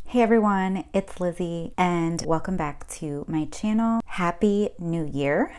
Hey everyone, it's Lizzie and welcome back to my channel. Happy New Year.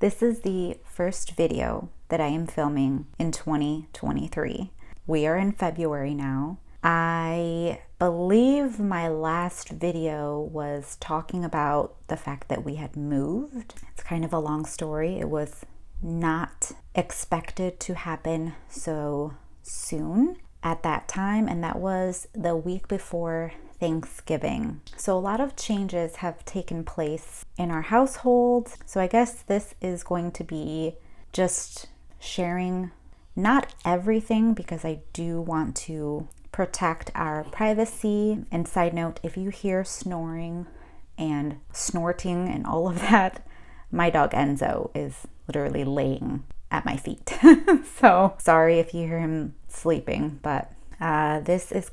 This is the first video that I am filming in 2023. We are in February now. I believe my last video was talking about the fact that we had moved. It's kind of a long story. It was not expected to happen so soon at that time, and that was the week before Thanksgiving. So a lot of changes have taken place in our household. So I guess this is going to be just sharing, not everything, because I do want to protect our privacy. And side note, if you hear snoring and snorting and all of that, my dog Enzo is literally laying at my feet. So sorry if you hear him sleeping, but this is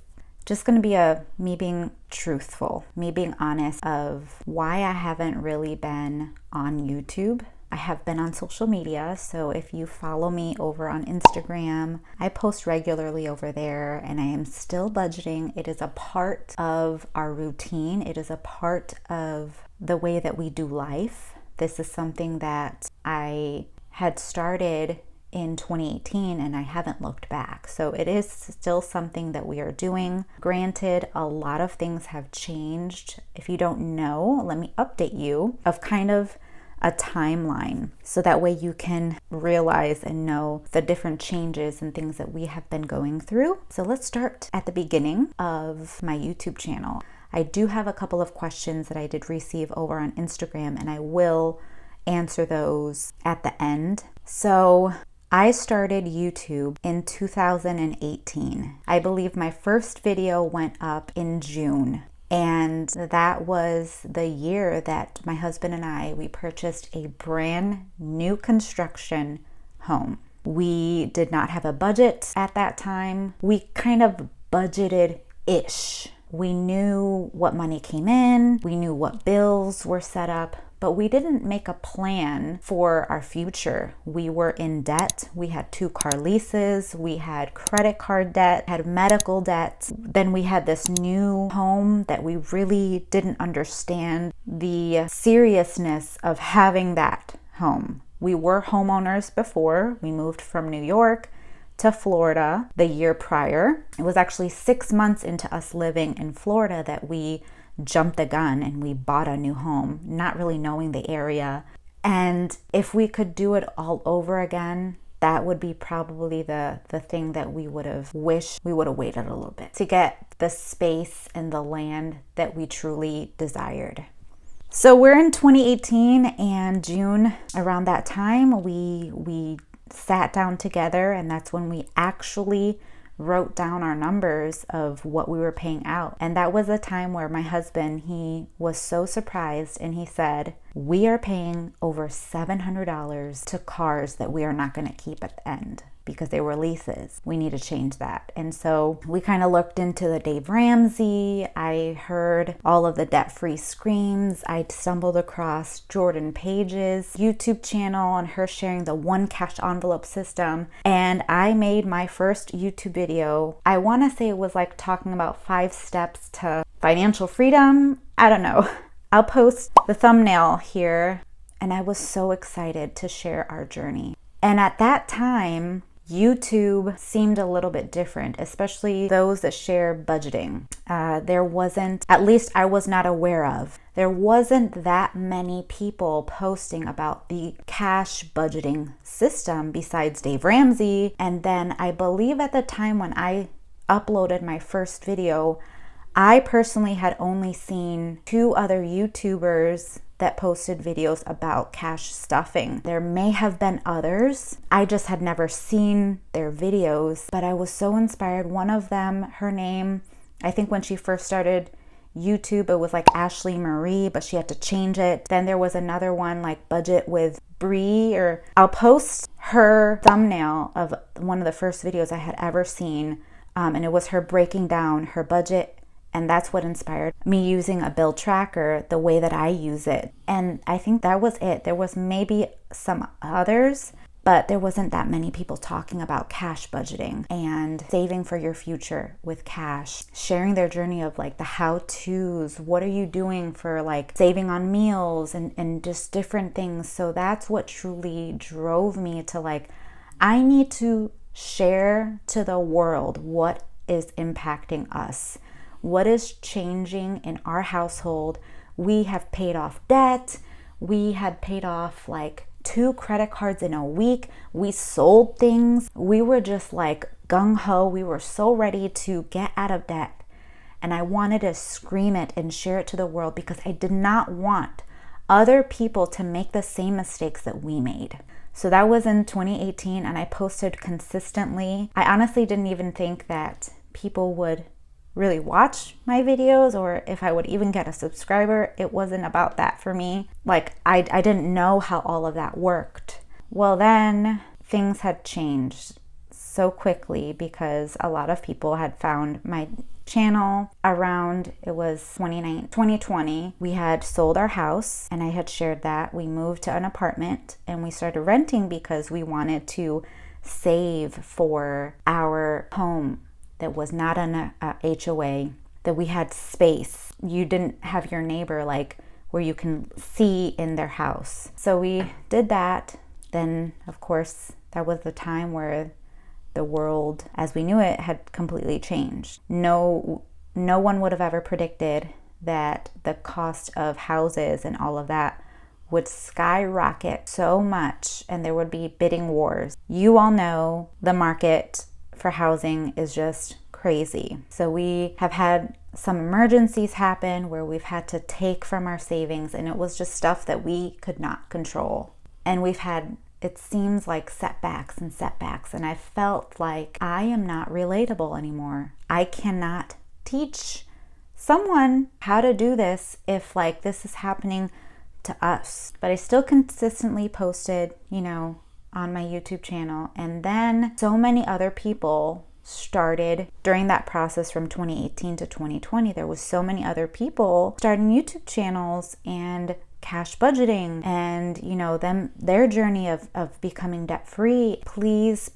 just going to be me being truthful, me being honest of why I haven't really been on YouTube. I have been on social media, so if you follow me over on Instagram, I post regularly over there, and I am still budgeting. It is a part of our routine. It is a part of the way that we do life. This is something that I had started in 2018 and I haven't looked back. So it is still something that we are doing. Granted, a lot of things have changed. If you don't know, let me update you of kind of a timeline so that way you can realize and know the different changes and things that we have been going through. So let's start at the beginning of my YouTube channel. I do have a couple of questions that I did receive over on Instagram, and I will answer those at the end. So I started YouTube in 2018. I believe my first video went up in June, and that was the year that my husband and we purchased a brand new construction home. We did not have a budget at that time. We kind of budgeted-ish. We knew what money came in, we knew what bills were set up, but we didn't make a plan for our future. We were in debt. We had 2 car leases. We had credit card debt, had medical debt. Then we had this new home that we really didn't understand the seriousness of having that home. We were homeowners before. We moved from New York to Florida the year prior. It was actually 6 months into us living in Florida that we jumped the gun and we bought a new home, not really knowing the area. And if we could do it all over again, that would be probably the thing that we would have wished we would have waited a little bit to get the space and the land that we truly desired. So we're in 2018, and June, around that time, we sat down together, and that's when we actually wrote down our numbers of what we were paying out. And that was a time where my husband, he was so surprised, and he said, we are paying over $700 to cars that we are not going to keep at the end because they were leases. We need to change that. And so we kind of looked into the Dave Ramsey. I heard all of the debt-free screams. I stumbled across Jordan Page's YouTube channel and her sharing the one cash envelope system. And I made my first YouTube video. I want to say it was like talking about 5 steps to financial freedom. I don't know. I'll post the thumbnail here. And I was so excited to share our journey. And at that time, YouTube seemed a little bit different, especially those that share budgeting. There wasn't, at least I was not aware of, there wasn't that many people posting about the cash budgeting system besides Dave Ramsey. And then I believe at the time when I uploaded my first video, I personally had only seen 2 other YouTubers that posted videos about cash stuffing. There may have been others. I just had never seen their videos, but I was so inspired. One of them, her name, I think when she first started YouTube, it was like Ashley Marie, but she had to change it. Then there was another one like Budget with Bree, or I'll post her thumbnail of one of the first videos I had ever seen. And it was her breaking down her budget. And that's what inspired me using a bill tracker the way that I use it. And I think that was it. There was maybe some others, but there wasn't that many people talking about cash budgeting and saving for your future with cash, sharing their journey of like the how-tos. What are you doing for like saving on meals and just different things. So that's what truly drove me to like, I need to share to the world what is impacting us, what is changing in our household. We have paid off debt. We had paid off like 2 credit cards in a week. We sold things. We were just like gung-ho. We were so ready to get out of debt. And I wanted to scream it and share it to the world because I did not want other people to make the same mistakes that we made. So that was in 2018, and I posted consistently. I honestly didn't even think that people would really watch my videos or if I would even get a subscriber. It wasn't about that for me. Like I didn't know how all of that worked. Well, then things had changed so quickly because a lot of people had found my channel around, it was 2020. We had sold our house and I had shared that. We moved to an apartment and we started renting because we wanted to save for our home that was not an HOA, that we had space. You didn't have your neighbor like where you can see in their house. So we did that. Then of course that was the time where the world as we knew it had completely changed. No one would have ever predicted that the cost of houses and all of that would skyrocket so much and there would be bidding wars. You all know the market for housing is just crazy. So we have had some emergencies happen where we've had to take from our savings, and it was just stuff that we could not control. And we've had, it seems like setbacks, and I felt like I am not relatable anymore. I cannot teach someone how to do this if like this is happening to us. But I still consistently posted, on my YouTube channel. And then so many other people started during that process from 2018 to 2020. There was so many other people starting YouTube channels and cash budgeting and their journey of becoming debt free. Please,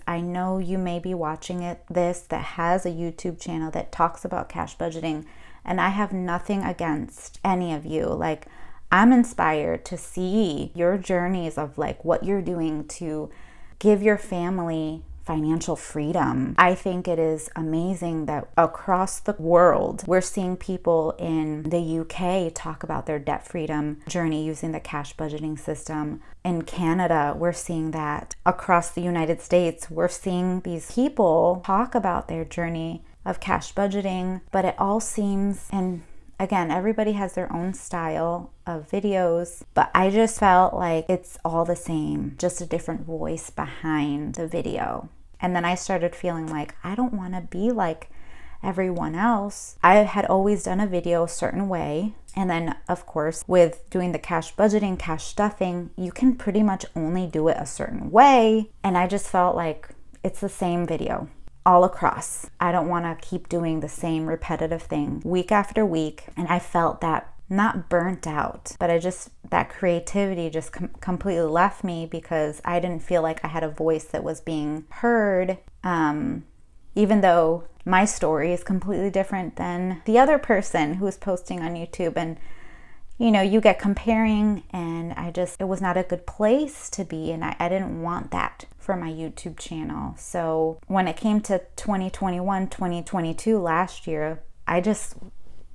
I know you may be watching this that has a YouTube channel that talks about cash budgeting, and I have nothing against any of you. Like, I'm inspired to see your journeys of like what you're doing to give your family financial freedom. I think it is amazing that across the world, we're seeing people in the UK talk about their debt freedom journey using the cash budgeting system. In Canada, we're seeing that. Across the United States, we're seeing these people talk about their journey of cash budgeting, but it all seems, and again, everybody has their own style of videos, but I just felt like it's all the same, just a different voice behind the video. And then I started feeling like I don't want to be like everyone else. I had always done a video a certain way. And then, of course, with doing the cash budgeting, cash stuffing, you can pretty much only do it a certain way. And I just felt like it's the same video all across. I don't want to keep doing the same repetitive thing week after week. And I felt that not burnt out, but that creativity just completely left me because I didn't feel like I had a voice that was being heard, even though my story is completely different than the other person who is posting on YouTube. And you get comparing, and it was not a good place to be, and I didn't want that for my YouTube channel. So when it came to 2021, 2022, last year, I just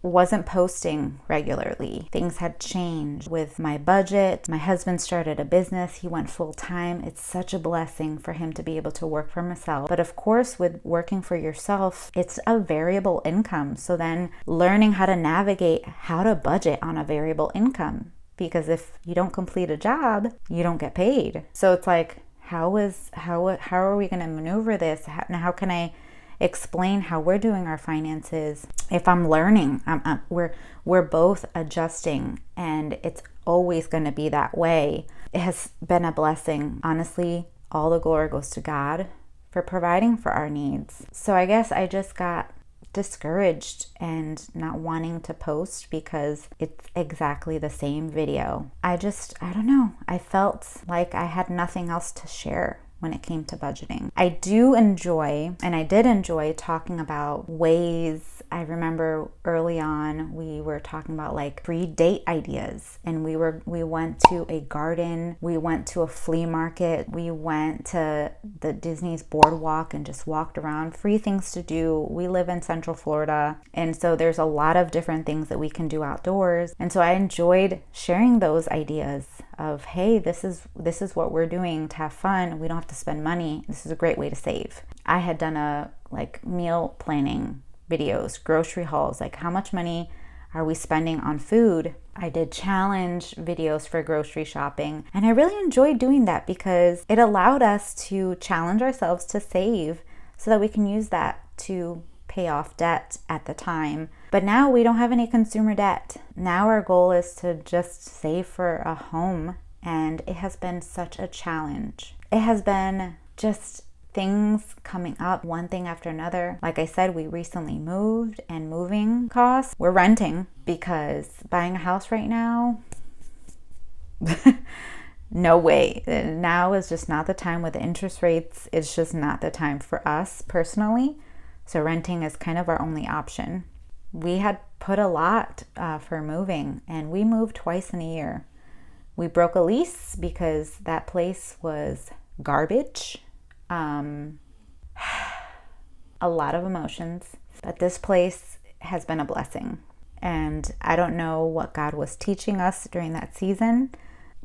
wasn't posting regularly. Things had changed with my budget. My husband started a business. He went full time. It's such a blessing for him to be able to work for himself. But of course, with working for yourself, it's a variable income. So then learning how to navigate how to budget on a variable income, because if you don't complete a job, you don't get paid. So it's like, how are we going to maneuver this? How can I explain how we're doing our finances if I'm learning? We're both adjusting, and it's always going to be that way. It has been a blessing. Honestly, all the glory goes to God for providing for our needs. So I guess I just got discouraged and not wanting to post because it's exactly the same video. I don't know. I felt like I had nothing else to share when it came to budgeting. I do enjoy, and I did enjoy talking about ways. I remember early on we were talking about like free date ideas, and we went to a garden, we went to a flea market, we went to the Disney's boardwalk and just walked around. Free things to do. We live in Central Florida, and so there's a lot of different things that we can do outdoors. And so I enjoyed sharing those ideas of, hey, this is what we're doing to have fun. We don't have to spend money. This is a great way to save. I had done a like meal planning videos, grocery hauls, like how much money are we spending on food? I did challenge videos for grocery shopping, and I really enjoyed doing that because it allowed us to challenge ourselves to save so that we can use that to pay off debt at the time. But now we don't have any consumer debt. Now our goal is to just save for a home, and it has been such a challenge. It has been just things coming up, one thing after another. Like I said, we recently moved, and moving costs, we're renting because buying a house right now, no way. Now is just not the time with the interest rates. It's just not the time for us personally. So renting is kind of our only option. We had put a lot for moving, and we moved twice in a year. We broke a lease because that place was garbage. A lot of emotions, but this place has been a blessing. And I don't know what God was teaching us during that season,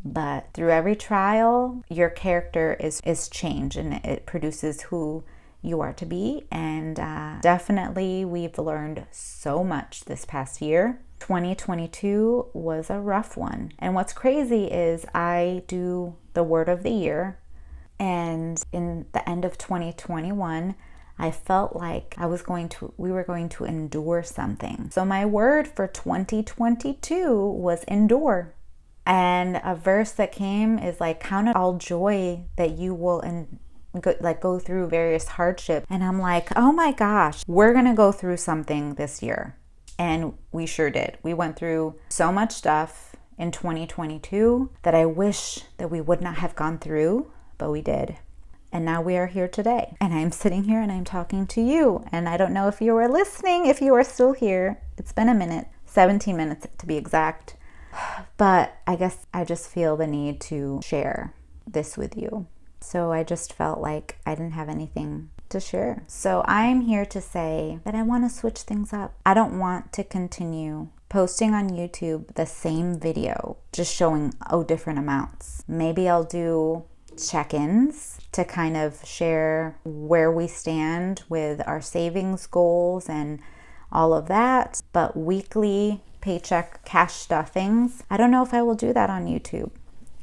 but through every trial, your character is changed, and it produces who you are to be. And definitely we've learned so much this past year. 2022 was a rough one. And what's crazy is I do the word of the year, and in the end of 2021, I felt like we were going to endure something. So my word for 2022 was endure. And a verse that came is like, count it all joy that you will go through various hardships. And I'm like, oh my gosh, we're gonna go through something this year. And we sure did. We went through so much stuff in 2022 that I wish that we would not have gone through, but we did. And now we are here today. And I'm sitting here and I'm talking to you. And I don't know if you were listening, if you are still here. It's been a minute, 17 minutes to be exact. But I guess I just feel the need to share this with you. So I just felt like I didn't have anything to share. So I'm here to say that I want to switch things up. I don't want to continue posting on YouTube the same video, just showing different amounts. Maybe I'll do check-ins to kind of share where we stand with our savings goals and all of that. But weekly paycheck cash stuffings, I don't know if I will do that on YouTube.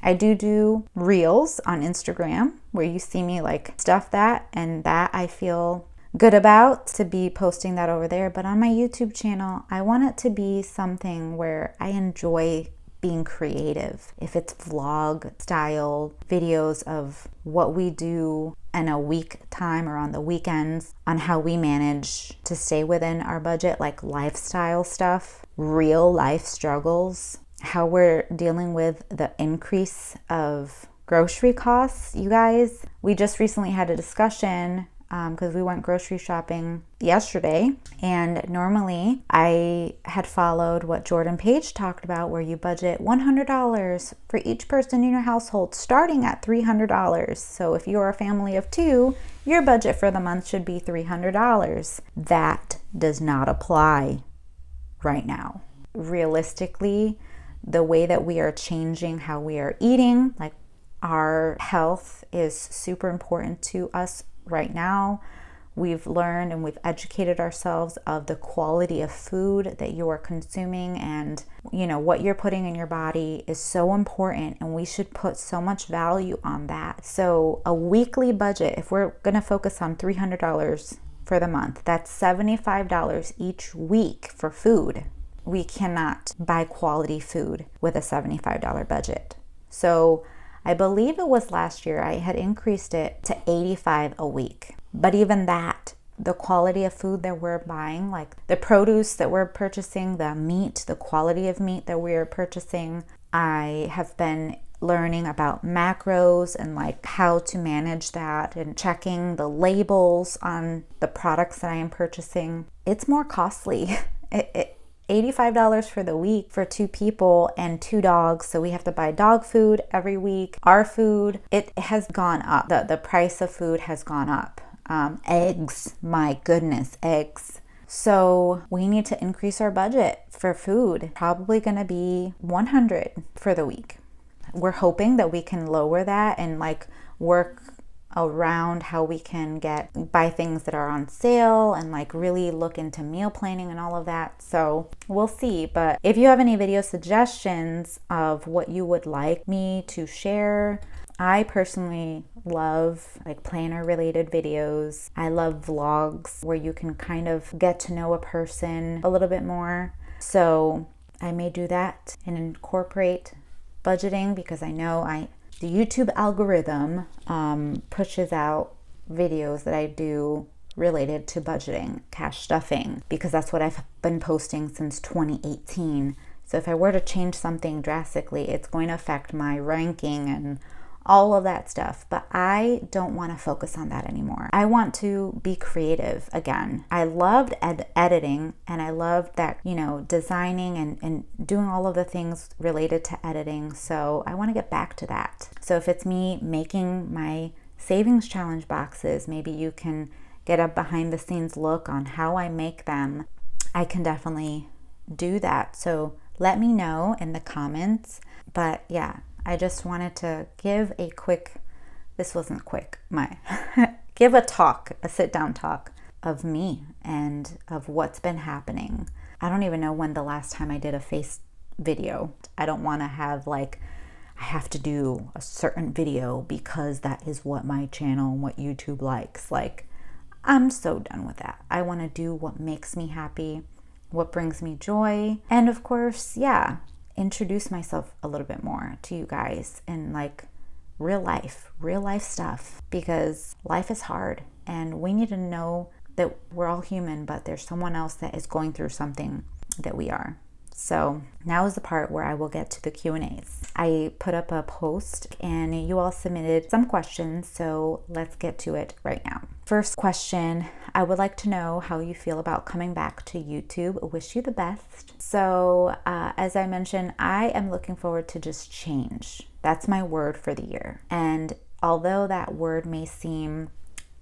I do reels on Instagram where you see me like stuff that, and that I feel good about to be posting that over there. But on my YouTube channel, I want it to be something where I enjoy being creative. If it's vlog style videos of what we do in a week time or on the weekends, on how we manage to stay within our budget, like lifestyle stuff, real life struggles, how we're dealing with the increase of grocery costs. You guys, we just recently had a discussion because we went grocery shopping yesterday, and normally I had followed what Jordan Page talked about, where you budget $100 for each person in your household, starting at $300. So if you're a family of 2, your budget for the month should be $300. That does not apply right now. Realistically, the way that we are changing how we are eating, like our health is super important to us right now. We've learned and we've educated ourselves of the quality of food that you are consuming, and what you're putting in your body is so important, and we should put so much value on that. So a weekly budget, if we're going to focus on $300 for the month, that's $75 each week for food. We cannot buy quality food with a $75 budget. So I believe it was last year I had increased it to $85 a week. But even that the quality of food that we're buying, like the produce that we're purchasing, the meat, the quality of meat that we're purchasing. I have been learning about macros and like how to manage that and checking the labels on the products that I am purchasing. It's more costly. $85 for the week for 2 people and 2 dogs. So we have to buy dog food every week. Our food, it has gone up. The price of food has gone up. Eggs, my goodness, eggs. So we need to increase our budget for food. Probably gonna be $100 for the week. We're hoping that we can lower that and like work around how we can buy things that are on sale and like really look into meal planning and all of that. So we'll see. But if you have any video suggestions of what you would like me to share, I personally love like planner related videos. I love vlogs where you can kind of get to know a person a little bit more. So I may do that and incorporate budgeting, because I know the YouTube algorithm pushes out videos that I do related to budgeting, cash stuffing, because that's what I've been posting since 2018. So if I were to change something drastically, it's going to affect my ranking and all of that stuff. But I don't want to focus on that anymore. I want to be creative again. I loved editing, and I loved that, designing and doing all of the things related to editing. So I want to get back to that. So if it's me making my savings challenge boxes, maybe you can get a behind the scenes look on how I make them. I can definitely do that. So let me know in the comments. But yeah, I just wanted to give a quick, this wasn't quick, give a sit down talk of me and of what's been happening. I don't even know when the last time I did a face video. I don't want to have like, I have to do a certain video because that is what my channel and what YouTube likes. Like, I'm so done with that. I want to do what makes me happy, what brings me joy. And of course, introduce myself a little bit more to you guys in like real life stuff, because life is hard and we need to know that we're all human, but there's someone else that is going through something that we are. So now is the part where I will get to the Q&As. I put up a post and you all submitted some questions, so let's get to it right now. First question, I would like to know how you feel about coming back to YouTube. Wish you the best. So as I mentioned, I am looking forward to just change. That's my word for the year. And although that word may seem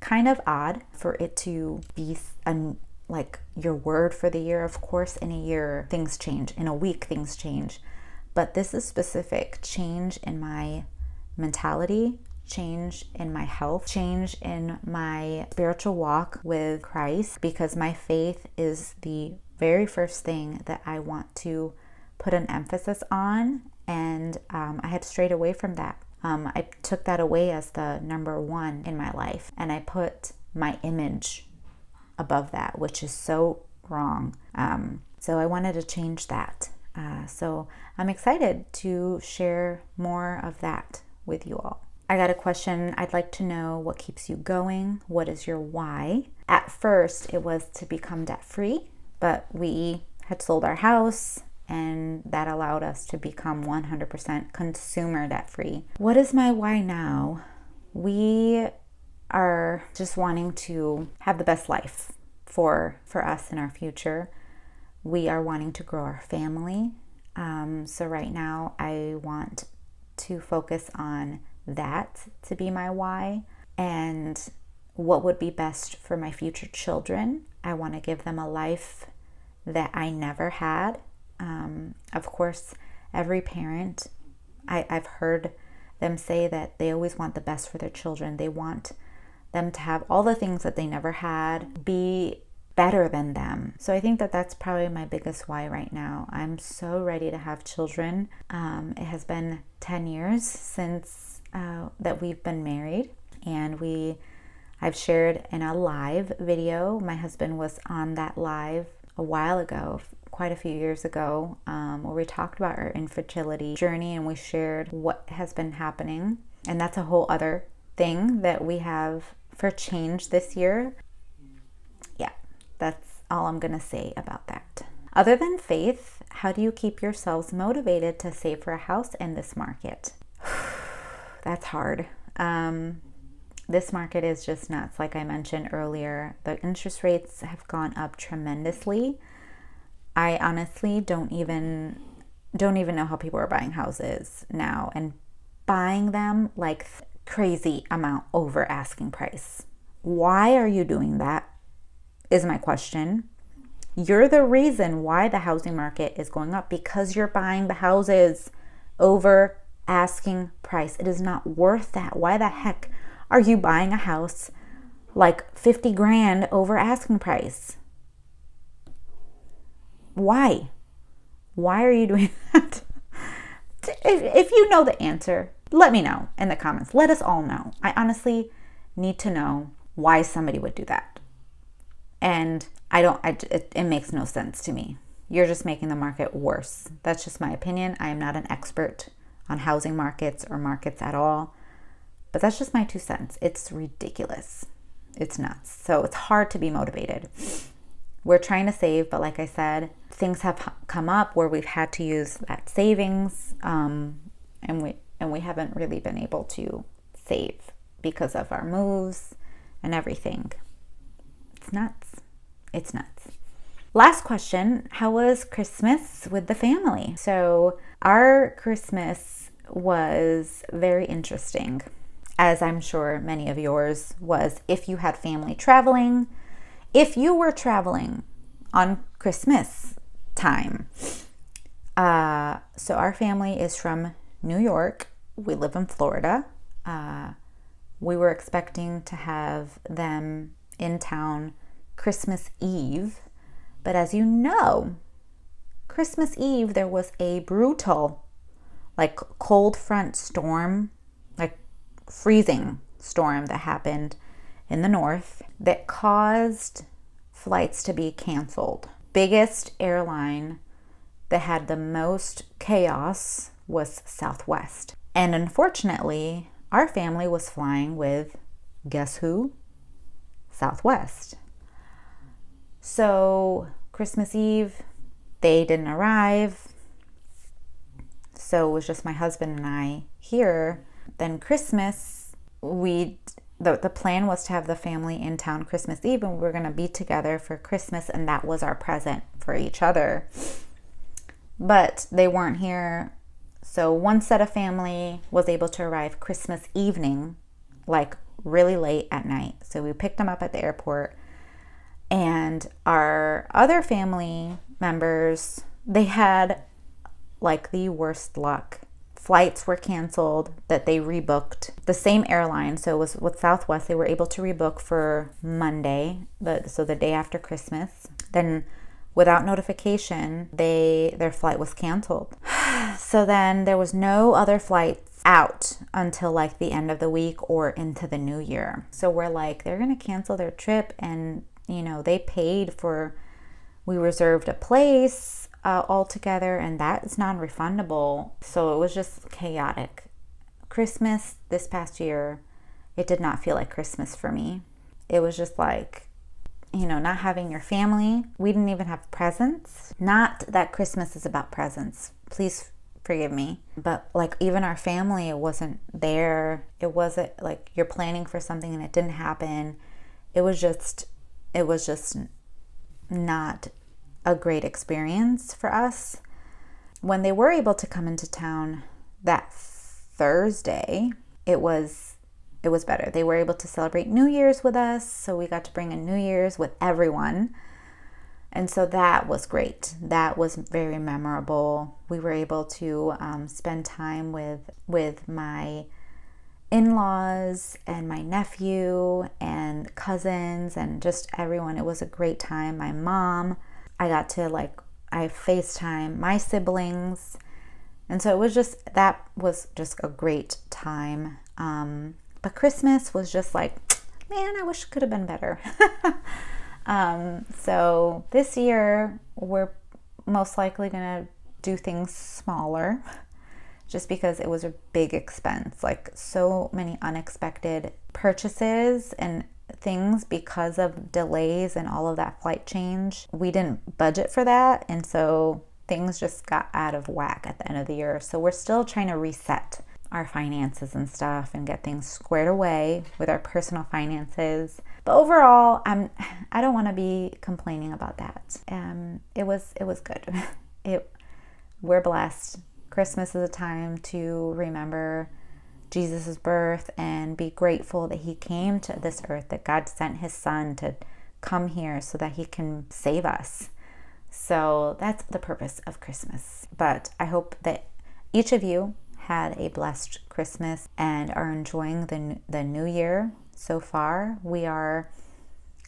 kind of odd for it to be like your word for the year, of course, in a year things change, in a week things change, but this is specific. Change in my mentality, change in my health, change in my spiritual walk with Christ, because my faith is the very first thing that I want to put an emphasis on, and I had strayed away from that. I took that away as the number one in my life, and I put my image above that, which is so wrong. So I wanted to change that. So I'm excited to share more of that with you all. I got a question. I'd like to know what keeps you going. What is your why? At first, it was to become debt-free, but we had sold our house and that allowed us to become 100% consumer debt-free. What is my why now? We are just wanting to have the best life for us in our future. We are wanting to grow our family. So right now I want to focus on that to be my why, and what would be best for my future children. I want to give them a life that I never had. Of course, every parent, I've heard them say that they always want the best for their children. They want them to have all the things that they never had, be better than them. So I think that that's probably my biggest why right now. I'm so ready to have children. It has been 10 years since that we've been married, and I've shared in a live video. My husband was on that live a while ago, quite a few years ago, where we talked about our infertility journey and we shared what has been happening. And that's a whole other thing that we have for change this year. That's all I'm gonna say about that. Other than faith, how do you keep yourselves motivated to save for a house in this market? That's hard. This market is just nuts. Like I mentioned earlier, the interest rates have gone up tremendously. I honestly don't even know how people are buying houses now and buying them like crazy amount over asking price. Why are you doing that? Is my question. You're the reason why the housing market is going up, because you're buying the houses over asking price. It is not worth that. Why the heck are you buying a house like 50 grand over asking price? Why? Why are you doing that? If you know the answer, let me know in the comments. Let us all know. I honestly need to know why somebody would do that. And it makes no sense to me. You're just making the market worse. That's just my opinion. I am not an expert on housing markets or markets at all, but that's just my 2 cents. It's ridiculous. It's nuts. So it's hard to be motivated. We're trying to save, but like I said, things have come up where we've had to use that savings, and we haven't really been able to save because of our moves and everything. It's nuts. It's nuts. Last question, how was Christmas with the family? So our Christmas was very interesting, as I'm sure many of yours was, if you had family traveling. If you were traveling on Christmas time. So our family is from New York. We live in Florida. We were expecting to have them in town Christmas Eve. But as you know, Christmas Eve, there was a brutal, like cold front storm, like freezing storm that happened in the north that caused flights to be canceled. Biggest airline that had the most chaos was Southwest. And unfortunately, our family was flying with, guess who? Southwest. So Christmas Eve, they didn't arrive. So it was just my husband and I here. Then Christmas, the plan was to have the family in town Christmas Eve, and we were going to be together for Christmas, and that was our present for each other. But they weren't here. So one set of family was able to arrive Christmas evening, like really late at night. So we picked them up at the airport. And our other family members, they had like the worst luck. Flights were canceled that they rebooked. The same airline, so it was with Southwest, they were able to rebook for Monday, so the day after Christmas. Then without notification, their flight was canceled. So then there was no other flights out until like the end of the week or into the new year. So we're like, they're going to cancel their trip, and they paid for, we reserved a place altogether, and that is non-refundable. So it was just chaotic. Christmas this past year, it did not feel like Christmas for me. It was just like, not having your family. We didn't even have presents. Not that Christmas is about presents. Please forgive me. But like even our family, it wasn't there. It wasn't like you're planning for something and it didn't happen. It was just not a great experience for us. When they were able to come into town that Thursday, it was better. They were able to celebrate New Year's with us, so we got to bring in New Year's with everyone. And so that was great. That was very memorable. We were able to spend time with my in-laws and my nephew and cousins and just everyone. It was a great time. My mom, I got to I FaceTime my siblings. And so that was just a great time. But Christmas was just like, man, I wish it could have been better. So this year we're most likely gonna do things smaller, just because it was a big expense, like so many unexpected purchases and things because of delays and all of that flight change. We didn't budget for that, and so things just got out of whack at the end of the year. So we're still trying to reset our finances and stuff and get things squared away with our personal finances. But overall, I don't want to be complaining about that. It was good. We're blessed. Christmas is a time to remember Jesus' birth and be grateful that he came to this earth, that God sent his son to come here so that he can save us. So that's the purpose of Christmas. But I hope that each of you had a blessed Christmas and are enjoying the new year so far. We are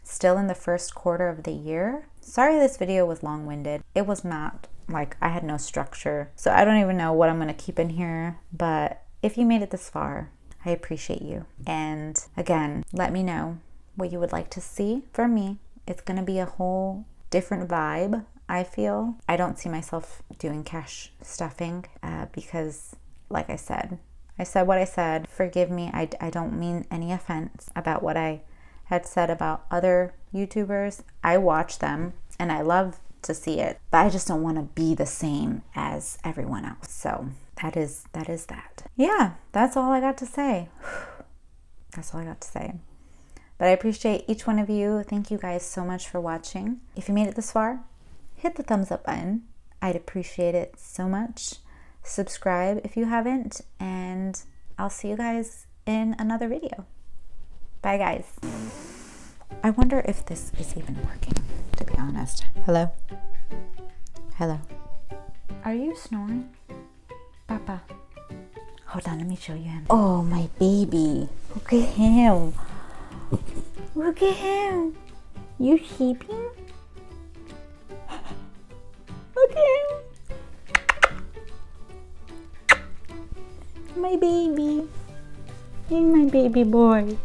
still in the first quarter of the year. Sorry this video was long-winded. It was not, like, I had no structure. So I don't even know what I'm going to keep in here. But if you made it this far, I appreciate you. And again, let me know what you would like to see from me. It's going to be a whole different vibe, I feel. I don't see myself doing cash stuffing because, like I said what I said. Forgive me. I don't mean any offense about what I had said about other YouTubers. I watch them and I love to see it, but I just don't want to be the same as everyone else. So that is that. Yeah, that's all I got to say. That's all I got to say. But I appreciate each one of you. Thank you guys so much for watching. If you made it this far, hit the thumbs up button. I'd appreciate it so much. Subscribe if you haven't, and I'll see you guys in another video. Bye, guys. I wonder if this is even working, to be honest. Hello? Hello? Are you snoring? Papa. Hold on, let me show you him. Oh, my baby. Look at him. Look at him. You sleeping? Look at him. My baby. You're my baby boy.